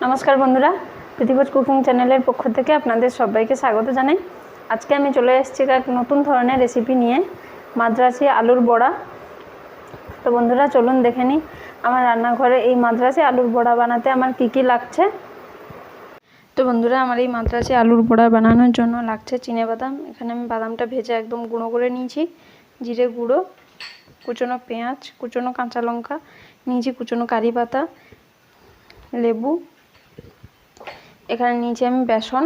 नमस्कार बंधुरा प्रीति भोज cooking channel पक्ष থেকে আপনাদের সবাইকে স্বাগত জানাই। আজকে আমি চলে এসেছি এক নতুন ধরনের রেসিপি নিয়ে, মাদ্রাসি আলুর বড়া। তো বন্ধুরা চলুন দেখে নিই আমার রান্নাঘরে এই মাদ্রাসি আলুর বড়া বানাতে আমার কি কি লাগছে। তো বন্ধুরা আমার এই মাদ্রাসি আলুর বড়া বানানোর জন্য লাগছে চিনেবাদাম। এখানে আমি বাদামটা ভেজে একদম গুঁড়ো করে নিয়েছি, জিরে গুঁড়ো, কুচনো পেঁয়াজ, কুচনো কাঁচা লঙ্কা নিয়েছি, কুচনো কারি পাতা, লেবু। এখানে নিয়েছি আমি বেসন,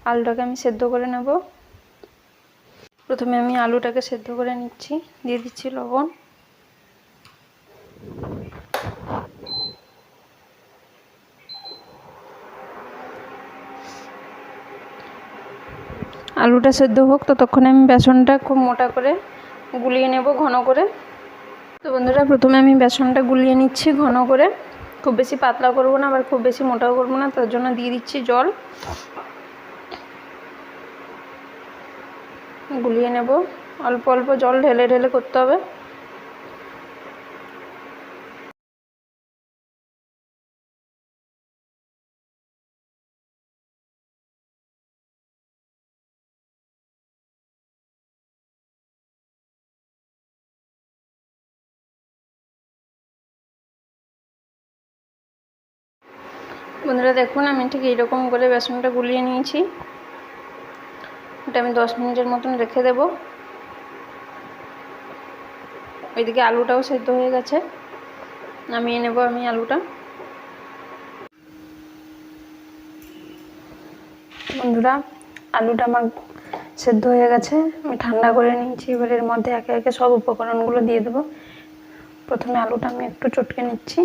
আলুটাকে আমি সেদ্ধ করে নেব। প্রথমে আমি আলুটাকে সেদ্ধ করে নিচ্ছি, দিয়ে দিচ্ছি লবণ, আলুটা সেদ্ধ হোক ততক্ষণে আমি বেসনটা খুব মোটা করে গুলিয়ে নেব, ঘন করে। তো বন্ধুরা প্রথমে আমি বেসনটা গুলিয়ে নিচ্ছি ঘন করে, খুব বেশি পাতলা করব না আবার খুব বেশি মোটাও করব না, তার জন্য দিয়ে দিচ্ছি জল, গুলিয়ে নেব। অল্প অল্প জল ঢেলে ঢেলে করতে হবে। বন্ধুরা দেখুন আমি ঠিক এইরকম করে বেসনটা গুলিয়ে নিয়েছি। এটা আমি 10 মিনিটের মতন রেখে দেব। ওইদিকে আলুটাও সেদ্ধ হয়ে গেছে, নামিয়ে নেব আমি আলুটা। বন্ধুরা আলুটা আমার সেদ্ধ হয়ে গেছে, আমি ঠান্ডা করে নিয়েছি। এবার এর মধ্যে একে একে সব উপকরণগুলো দিয়ে দেবো। প্রথমে আলুটা আমি একটু চটকে নিচ্ছি,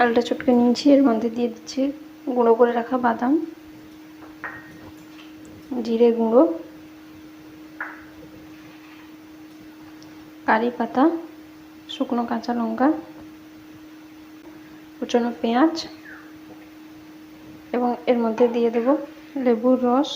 আলুটা চটকে নিয়েছি। এর মধ্যে দিয়ে দিচ্ছি গুঁড়ো করে রাখা বাদাম, জিরে গুঁড়ো, কারি পাতা, শুকনো কাঁচা লঙ্কা, কুচনো পেঁয়াজ এবং এর মধ্যে দিয়ে দেব লেবুর রস,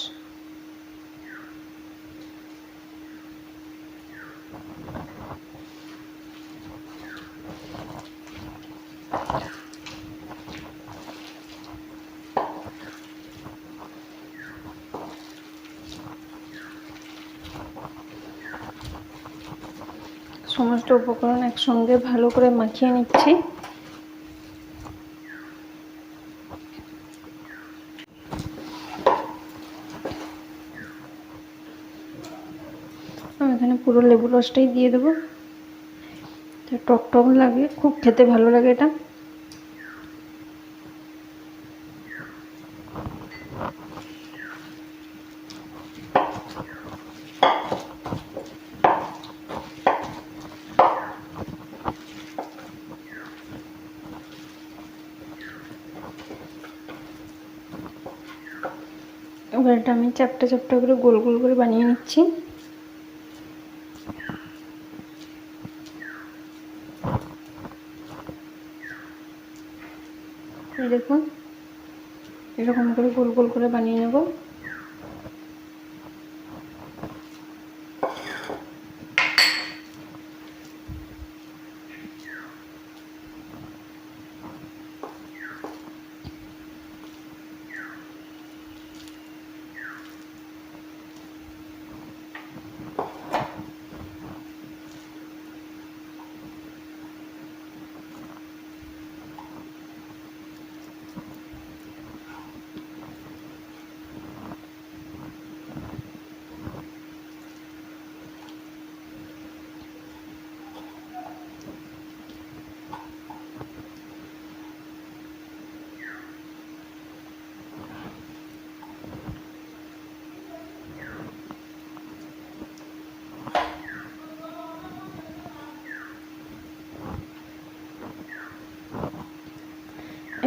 সমস্ত উপকরণ একসঙ্গে ভালো করে মাখিয়ে নিচ্ছি। আমি এখানে পুরো লেবুর রসটাই দিয়ে দেবো, টক টক লাগে, খুব খেতে ভালো লাগে এটা। এবার এটা আমি চ্যাপটা চ্যাপটা করে গোল গোল করে বানিয়ে নিচ্ছি। এই দেখুন এরকম করে গোল গোল করে বানিয়ে নেব।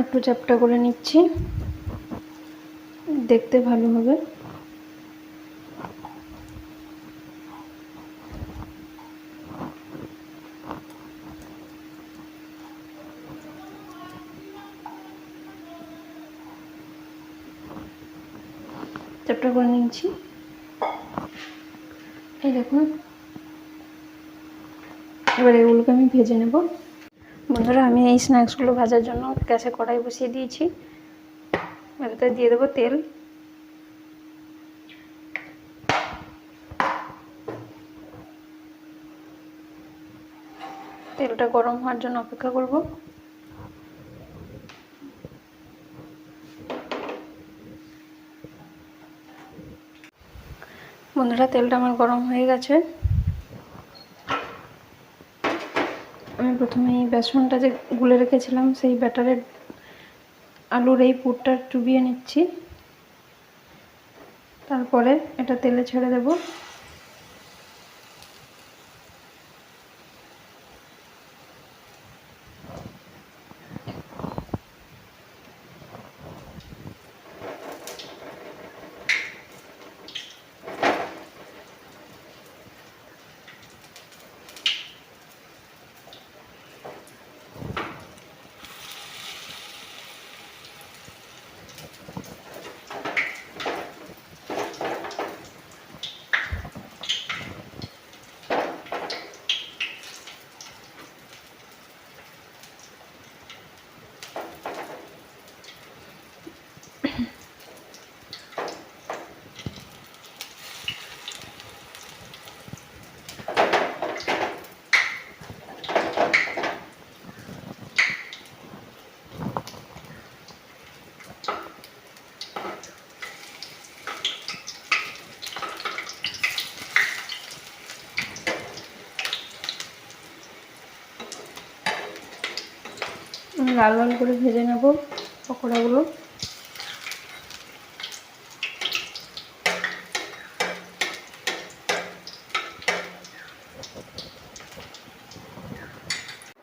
একটু চ্যাপটা করে নিচ্ছি, দেখতে ভালো হবে। চ্যাপটা করে নিচ্ছি, এই দেখুন। এবার এগুলোকে আমি ভেজে নেব। বন্ধুরা, আমি এই স্ন্যাক্সগুলো ভাজার জন্য গ্যাসে কড়াই বসিয়ে দিয়েছি। এটাতে দিয়ে দেবো তেল। তেলটা গরম হওয়ার জন্য অপেক্ষা করব। বন্ধুরা, তেলটা আমার গরম হয়ে গেছে। আমি প্রথমে এই বেসনটা যে গুলে রেখেছিলাম সেই ব্যাটারে আলুর এই পুরটা চুবিয়ে নিচ্ছি, তারপরে এটা তেলে ছেড়ে দেব। লাল লাল করে ভেজে নেব পকোড়াগুলো।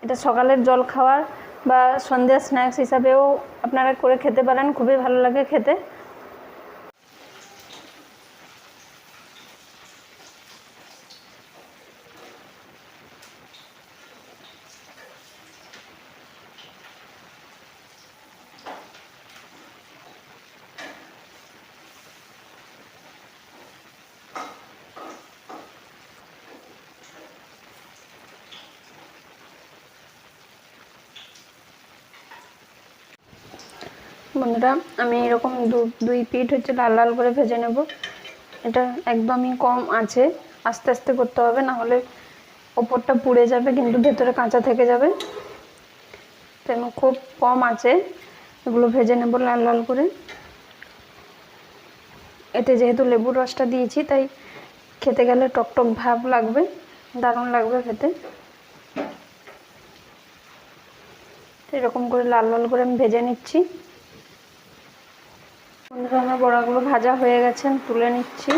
এটা সকালের জল খাওয়ার বা সন্ধ্যার স্ন্যাক্স হিসাবেও আপনারা করে খেতে পারেন, খুবই ভালো লাগে খেতে। বন্ধুরা, আমি এরকম দুই পিঠ হচ্ছে লাল লাল করে ভেজে নেব। এটা একদমই কম আছে, আস্তে আস্তে করতে হবে, না হলে ওপরটা পুড়ে যাবে কিন্তু ভেতরে কাঁচা থেকে যাবে। তেমন খুব কম আছে এগুলো ভেজে নেব লাল লাল করে। এতে যেহেতু লেবুর রসটা দিয়েছি তাই খেতে গেলে টকটক ভাব লাগবে, দারুণ লাগবে খেতে। এরকম করে লাল লাল করে আমি ভেজে নিচ্ছি। বন্ধুরা, আমার বড়াগুলো ভাজা হয়ে গেছে, আমি তুলে নিচ্ছি।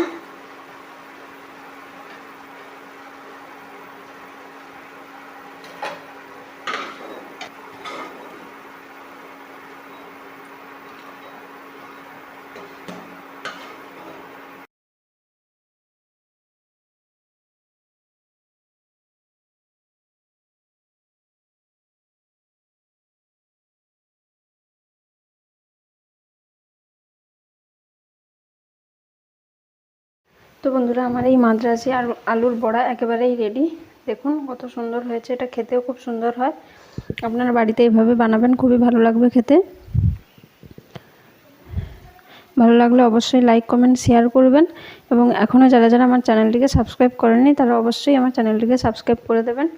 তো বন্ধুরা, আমার এই মাদ্রাসি আলুর বড়া একেবারেই রেডি। দেখুন কত সুন্দর হয়েছে, এটা খেতেও খুব সুন্দর হয়। আপনারা বাড়িতে এইভাবে বানাবেন, খুবই ভালো লাগবে খেতে। ভালো লাগলে অবশ্যই লাইক কমেন্ট শেয়ার করবেন, এবং এখনও যারা যারা আমার চ্যানেলটিকে সাবস্ক্রাইব করেননি তারা অবশ্যই আমার চ্যানেলটিকে সাবস্ক্রাইব করে দেবেন।